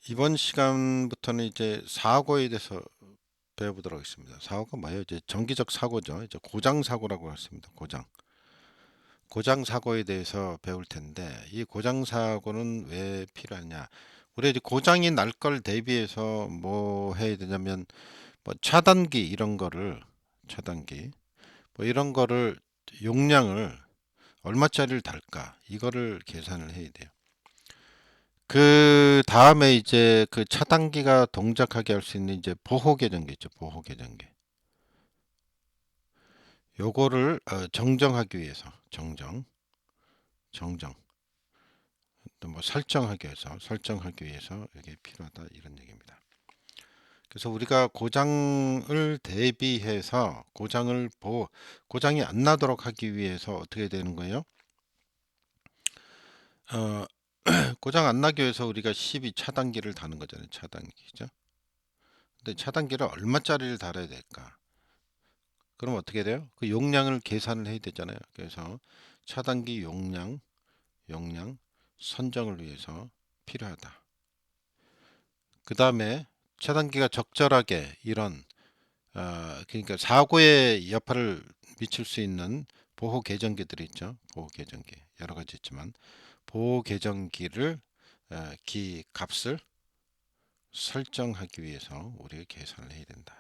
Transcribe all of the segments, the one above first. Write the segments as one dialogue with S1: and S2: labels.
S1: 이번 시간부터는 이제 사고에 대해서 배워보도록 하겠습니다. 사고가 뭐예요? 이제 정기적 사고죠. 이제 고장 사고라고 했습니다. 고장 사고에 대해서 배울 텐데 이 고장 사고는 왜 필요하냐? 우리 이제 고장이 날 걸 대비해서 뭐 해야 되냐면 뭐 차단기 이런 거를 차단기 뭐 이런 거를 용량을 얼마짜리를 달까 이거를 계산을 해야 돼요. 그 다음에 이제 그 차단기가 동작하게 할 수 있는 이제 보호 계정기 있죠. 보호 계정기. 요거를 정정하기 위해서 정정 또 뭐 설정하기 위해서 이게 필요하다 이런 얘기입니다. 그래서 우리가 고장을 대비해서 고장이 안 나도록 하기 위해서 어떻게 되는 거예요? 어, 고장 안 나기 위해서 우리가 12 차단기를 다는 거잖아요. 차단기죠. 근데 차단기를 얼마짜리를 달아야 될까? 그럼 어떻게 돼요? 그 용량을 계산을 해야 되잖아요. 그래서 차단기 용량 선정을 위해서 필요하다. 그 다음에 차단기가 적절하게 이런 그러니까 사고에 여파를 미칠 수 있는 보호 계정기들이 있죠. 보호 계정기 여러 가지 있지만 보호 계정기를 기 값을 설정하기 위해서 우리가 계산을 해야 된다.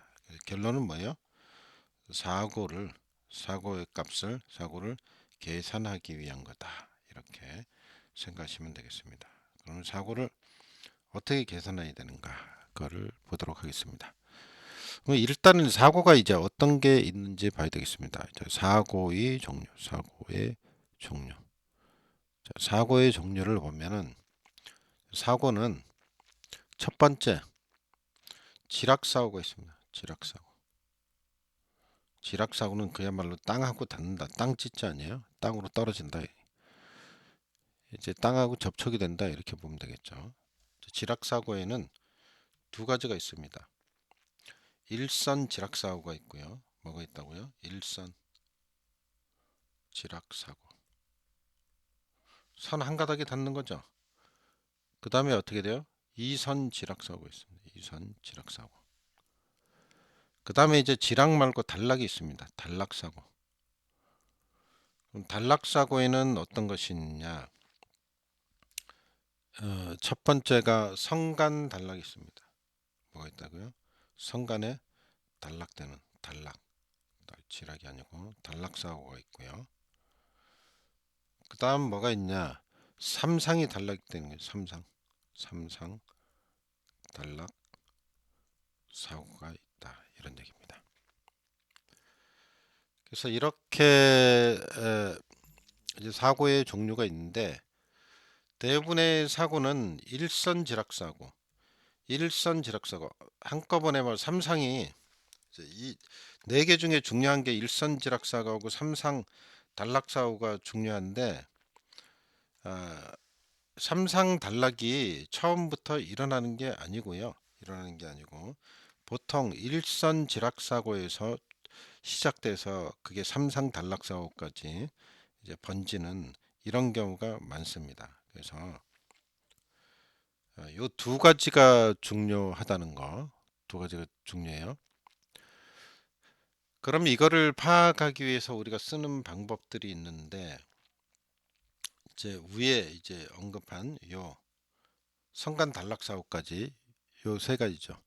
S1: 결론은 뭐예요? 사고를 계산하기 위한 거다. 이렇게 생각하시면 되겠습니다. 그럼 사고를 어떻게 계산해야 되는가? 그거를 보도록 하겠습니다. 그럼 일단은 사고가 이제 어떤 게 있는지 봐야 되겠습니다. 사고의 종류. 자, 사고의 종류를 보면은 사고는 첫 번째 지락사고가 있습니다. 지락사고는 그야말로 땅하고 닿는다. 땅짓지 아니에요? 땅으로 떨어진다. 이제 땅하고 접촉이 된다. 이렇게 보면 되겠죠. 지락사고에는 두 가지가 있습니다. 일선 지락사고가 있고요. 뭐가 있다고요? 일선 지락사고. 선 한 가닥에 닿는 거죠. 그 다음에 어떻게 돼요? 이선 지락사고 있습니다. 이선 지락사고. 그 다음에 이제 지락 말고 단락이 있습니다. 단락사고. 그럼 단락사고에는 어떤 것이 있냐? 첫 번째가 성간 단락이 있습니다. 뭐가 있다고요? 성간에 단락되는 지락이 아니고 단락사고가 있고요. 그 다음 뭐가 있냐? 삼상이 단락되는 거예요. 삼상 단락 사고가 있다. 이런 얘기입니다. 그래서 이렇게 이제 사고의 종류가 있는데 대부분의 사고는 일선 지락사고 한꺼번에 뭐 삼상이 이 네 개 중에 중요한 게 일선 지락사고하고 삼상 단락사고가 중요한데 아, 삼상 단락이 처음부터 일어나는 게 아니고 보통 일선 지락사고에서 시작돼서 그게 삼상 단락사고까지 이제 번지는 이런 경우가 많습니다. 그래서 요 두 가지가 중요하다는 거, 두 가지가 중요해요. 그럼 이거를 파악하기 위해서 우리가 쓰는 방법들이 있는데 이제 위에 이제 언급한 요 성간 단락 사고까지 요 세 가지죠.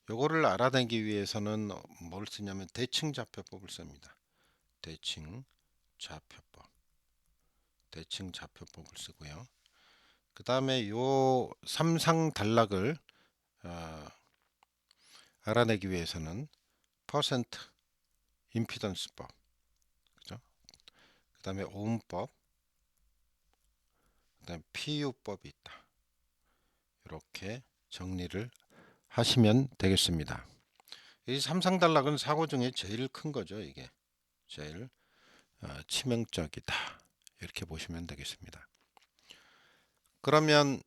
S1: 요거를 알아내기 위해서는 뭘 쓰냐면 대칭 좌표법을 씁니다. 대칭 좌표법. 대칭 좌표법을 쓰고요. 그 다음에 요 삼상 단락을 어, 알아내기 위해서는 퍼센트 임피던스법, 그죠? 그 다음에 오음법, 그 다음에 PU법이 있다. 이렇게 정리를 하시면 되겠습니다. 이 삼상 단락은 사고 중에 제일 큰 거죠. 이게 제일 치명적이다. 이렇게 보시면 되겠습니다. 그러면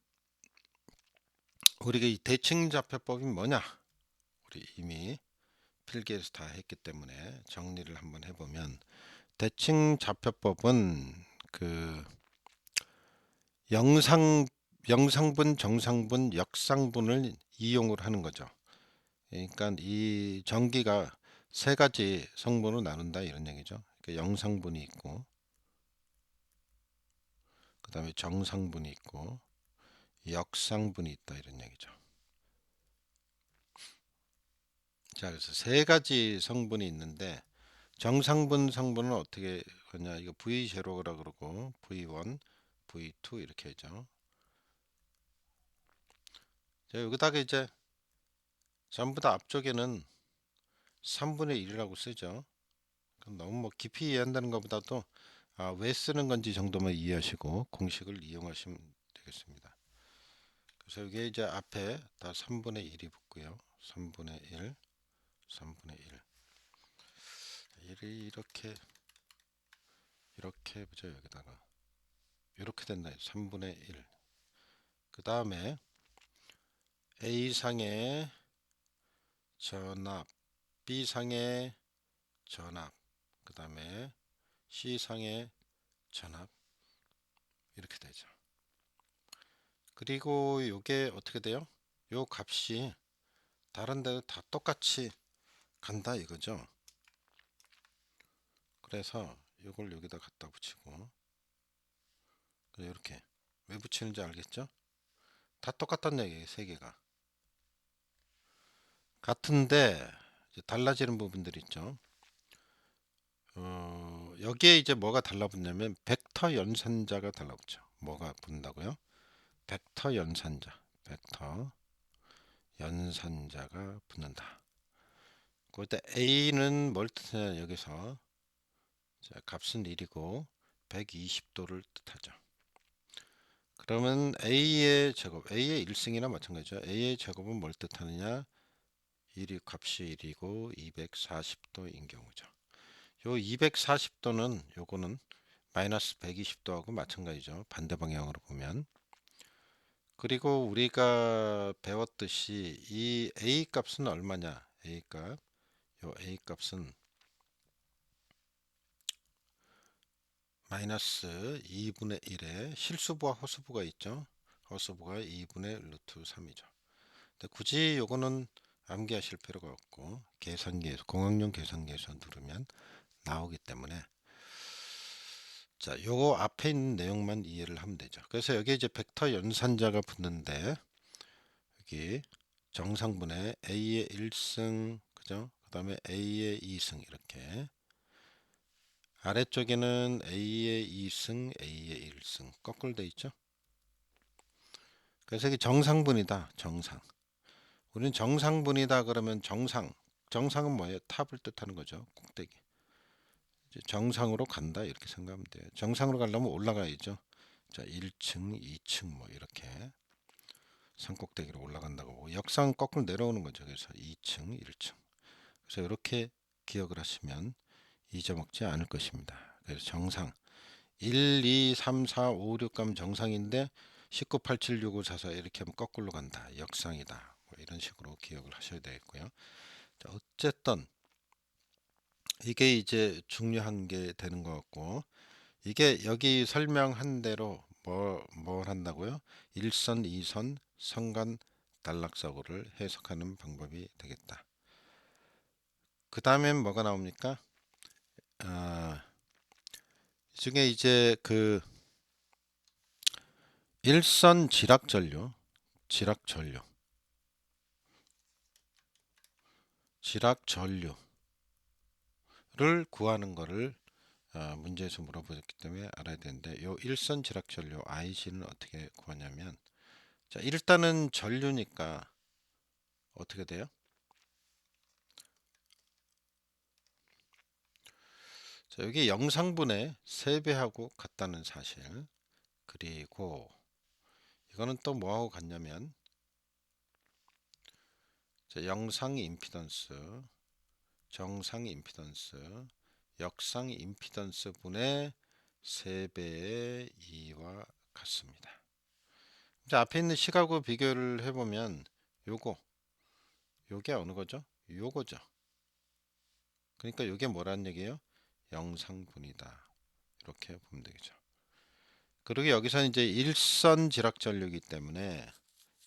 S1: 우리가 이 대칭 좌표법이 뭐냐? 우리 이미 필기에서 다 했기 때문에 정리를 한번 해보면 대칭 좌표법은 그 영상 영상분, 정상분, 역상분을 이용을 하는 거죠. 그러니까 이 전기가 세 가지 성분으로 나눈다 이런 얘기죠. 그러니까 영상분이 있고, 그 다음에 정상분이 있고, 역상분이 있다 이런 얘기죠. 자, 그래서 세 가지 성분이 있는데 정상분 성분은 어떻게 하냐? 이거 V0라 그러고 V1, V2 이렇게 하죠. 자, 여기다가 이제 전부 다 앞쪽에는 3분의 1이라고 쓰죠. 그럼 너무 뭐 깊이 이해한다는 것보다도 왜 쓰는 건지 정도만 이해하시고 공식을 이용하시면 되겠습니다. 그래서 이게 이제 앞에 다 3분의 1이 붙고요. 3분의 1, 3분의 1. 1이 이렇게 보죠. 여기다가 이렇게 된다. 3분의 1. 그 다음에 A상의 전압, B상의 전압, 그 다음에 C상의 전압 이렇게 되죠. 그리고 이게 어떻게 돼요? 요 값이 다른 데도 다 똑같이 간다 이거죠. 그래서 이걸 여기다 갖다 붙이고 이렇게 왜 붙이는지 알겠죠? 다 똑같단 얘기예요. 세 개가 같은데 이제 달라지는 부분들이 있죠. 여기에 이제 뭐가 달라붙냐면 벡터 연산자가 달라붙죠. 뭐가 붙는다고요? 벡터 연산자, 벡터 연산자가 붙는다. 그때 A는 뭘 뜻하냐 여기서 자, 값은 1이고 120도를 뜻하죠. 그러면 A의 제곱, A의 1승이나 마찬가지죠. A의 제곱은 뭘 뜻하느냐? 1이 값이 1이고 240도인 경우죠. 요 240도는 요거는 마이너스 120도하고 마찬가지죠. 반대 방향으로 보면. 그리고 우리가 배웠듯이 이 A 값은 얼마냐? A 값. 요 A 값은 마이너스 2분의 1에 실수부와 허수부가 있죠. 허수부가 2분의 루트 3이죠. 근데 굳이 요거는 암기하실 필요가 없고 계산기에서 공학용 계산기에서 누르면 나오기 때문에 자, 요거 앞에 있는 내용만 이해를 하면 되죠. 그래서 여기 이제 벡터 연산자가 붙는데 여기 정상분에 A의 1승 그죠? 그다음에 A의 2승 이렇게 아래쪽에는 A의 2승, A의 1승 거꾸로 돼 있죠. 그래서 이게 정상분이다. 정상. 우리는 정상분이다 그러면 정상은 뭐예요? 탑을 뜻하는 거죠. 꼭대기. 이제 정상으로 간다 이렇게 생각하면 돼요. 정상으로 가려면 올라가야죠. 자, 1층, 2층 뭐 이렇게 산꼭대기로 올라간다고 보고 역상 거꾸로 내려오는 거죠. 그래서 2층, 1층. 그래서 이렇게 기억을 하시면 잊어먹지 않을 것입니다. 그래서 정상 1, 2, 3, 4, 5, 6 가면 정상인데 19, 87, 65, 44 이렇게 하면 거꾸로 간다. 역상이다. 뭐 이런 식으로 기억을 하셔야 되겠고요. 자, 어쨌든 이게 이제 중요한 게 되는 것 같고 이게 여기 설명한 대로 뭘 한다고요? 1선, 2선, 선간 단락사고를 해석하는 방법이 되겠다. 그 다음엔 뭐가 나옵니까? 이 중에 이제 그 일선 지락전류를 구하는 거를 문제에서 물어보셨기 때문에 알아야 되는데 요 일선 지락전류 IG는 어떻게 구하냐면 자 일단은 전류니까 어떻게 돼요? 자 여기 영상분의 3배하고 같다는 사실 그리고 이거는 또 뭐하고 같냐면 자, 영상 임피던스 정상 임피던스 역상 임피던스 분의 3배의 2와 같습니다. 이제 앞에 있는 식하고 비교를 해보면 요게 어느 거죠? 요거죠. 그러니까 요게 뭐라는 얘기예요? 영상분이다. 이렇게 보면 되겠죠. 그리고 여기서 이제 일선 지락 전류이기 때문에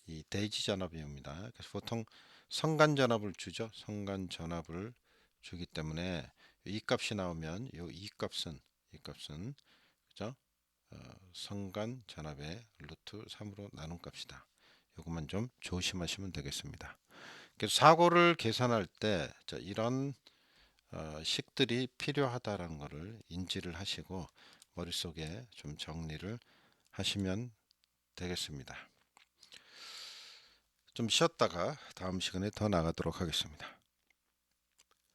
S1: 이 대지 전압이 옵니다. 그래서 보통 성간 전압을 주죠. 성간 전압을 주기 때문에 이 값이 나오면 이 값은 그죠? 성간 전압의 루트 3으로 나눈 값이다. 이것만 좀 조심하시면 되겠습니다. 그래서 사고를 계산할 때 이런 식들이 필요하다라는 것을 인지를 하시고 머릿속에 좀 정리를 하시면 되겠습니다. 좀 쉬었다가 다음 시간에 더 나가도록 하겠습니다.